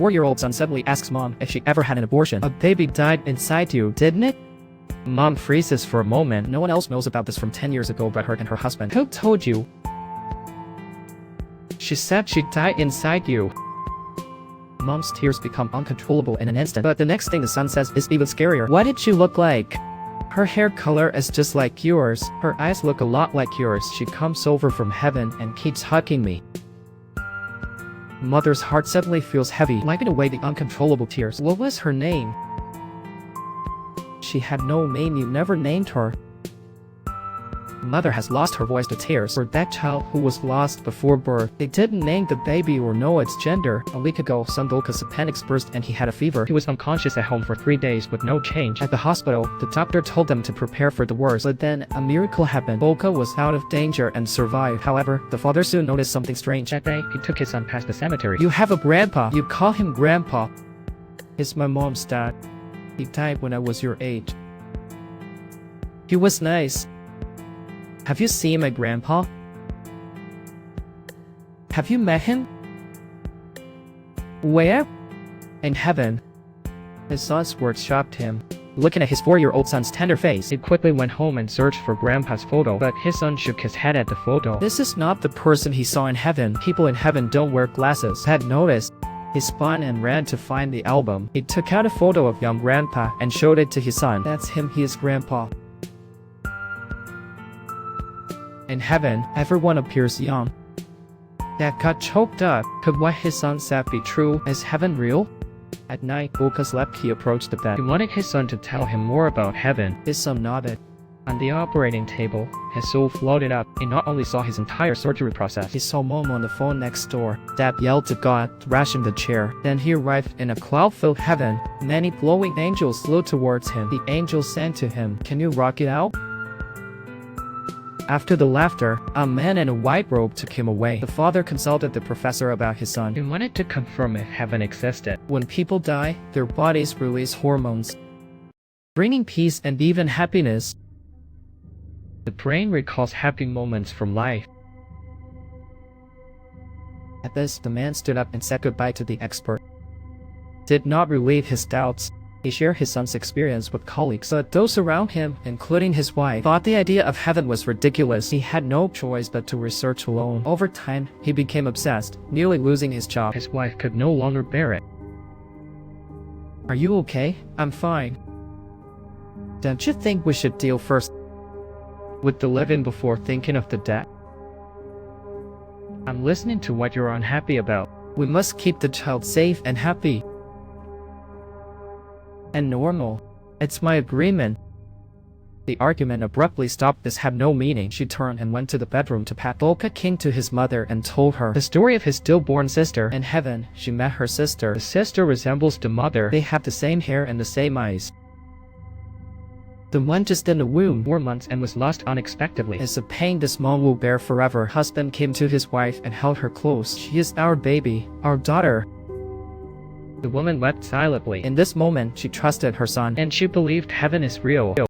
4-year-old son suddenly asks mom if she ever had an abortion. A baby died inside you, didn't it? Mom freezes for a moment. No one else knows about this from 10 years ago but her and her husband. Who told you? She said she died inside you. Mom's tears become uncontrollable in an instant, but the next thing the son says is even scarier. What did she look like? Her hair color is just like yours. Her eyes look a lot like yours. She comes over from heaven and keeps hugging me. Mother's heart suddenly feels heavy, wiping away the uncontrollable tears. What was her name? She had no name. You never named her. Mother has lost her voice to tears for that child who was lost before birth. They didn't name the baby or know its gender. A week ago, son Volka's appendix burst and he had a fever. He was unconscious at home for 3 days with no change. At the hospital, the doctor told them to prepare for the worst, but then a miracle happened. Volka was out of danger and survived. However, the father soon noticed something strange. That day, he took his son past the cemetery. You have a grandpa. You call him grandpa. He's my mom's dad. He died when I was your age. He was nice. Have you seen my grandpa? Have you met him? Where? In heaven. His son's words shocked him. Looking at his 4-year-old son's tender face, he quickly went home and searched for Grandpa's photo, but his son shook his head at the photo. This is not the person he saw in heaven. People in heaven don't wear glasses. Had noticed. He spun and ran to find the album. He took out a photo of young Grandpa and showed it to his son. That's him. He is Grandpa. In heaven, everyone appears young. Dad got choked up. Could what his son said be true? Is heaven real? At night, Volka slept. He approached the bed. He wanted his son to tell him more about heaven. His son nodded. On the operating table, his soul floated up. He not only saw his entire surgery process, he saw Mom on the phone next door. Dad yelled to God, thrashing the chair. Then he arrived in a cloud-filled heaven. Many glowing angels flew towards him. The angels sang to him, "Can you rock it out?" After the laughter, a man in a white robe took him away. The father consulted the professor about his son. He wanted to confirm if heaven existed. When people die, their bodies release hormones, bringing peace and even happiness. The brain recalls happy moments from life. At this, the man stood up and said goodbye to the expert. Did not relieve his doubts. He shared his son's experience with colleagues, but those around him, including his wife, thought the idea of heaven was ridiculous. He had no choice but to research alone. Over time, he became obsessed, nearly losing his job. His wife could no longer bear it. Are you okay? I'm fine. Don't you think we should deal first with the living before thinking of the dead? I'm listening to what you're unhappy about. We must keep the child safe and happy. And normal. It's my agreement. The argument abruptly stopped. This had no meaning. She turned and went to the bedroom to pat. Volka came to his mother and told her the story of his stillborn sister. In heaven, she met her sister. The sister resembles the mother. They have the same hair and the same eyes. The one just in the womb 4 months and was lost unexpectedly. It's a pain this mom will bear forever. Husband came to his wife and held her close. She is our baby, our daughter. The woman wept silently. In this moment, she trusted her son, and she believed heaven is real.